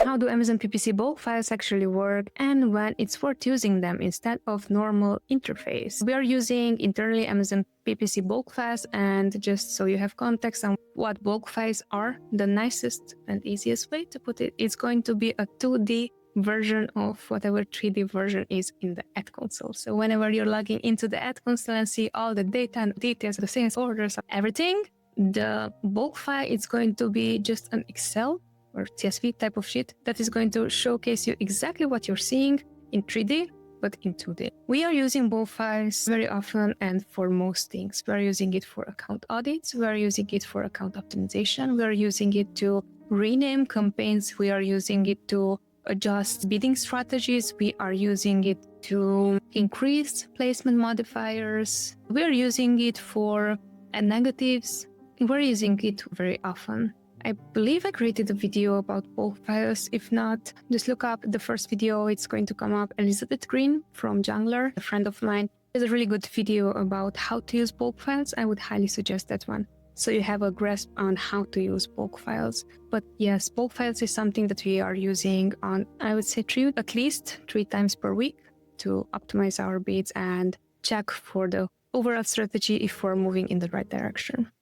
how do Amazon PPC bulk files actually work and when it's worth using them instead of normal interface. We are using internally Amazon PPC bulk files, and just so you have context on what bulk files are, the nicest and easiest way to put it is going to be a 2D version of whatever 3D version is in the ad console. So whenever you're logging into the ad console and see all the data and details, the sales orders, everything, the bulk file is going to be just an Excel or CSV type of sheet that is going to showcase you exactly what you're seeing in 3D, but in 2D. We are using bulk files very often and for most things. We are using it for account audits. We are using it for account optimization. We are using it to rename campaigns. We are using it to adjust bidding strategies. We are using it to increase placement modifiers. We are using it for ad negatives. We're using it very often. I believe I created a video about bulk files. If not, just look up the first video. It's going to come up. Elizabeth Green from Jungler, a friend of mine, has a really good video about how to use bulk files. I would highly suggest that one, so you have a grasp on how to use bulk files. But yes, bulk files is something that we are using on, I would say, at least 3 times per week to optimize our bids and check for the overall strategy if we're moving in the right direction.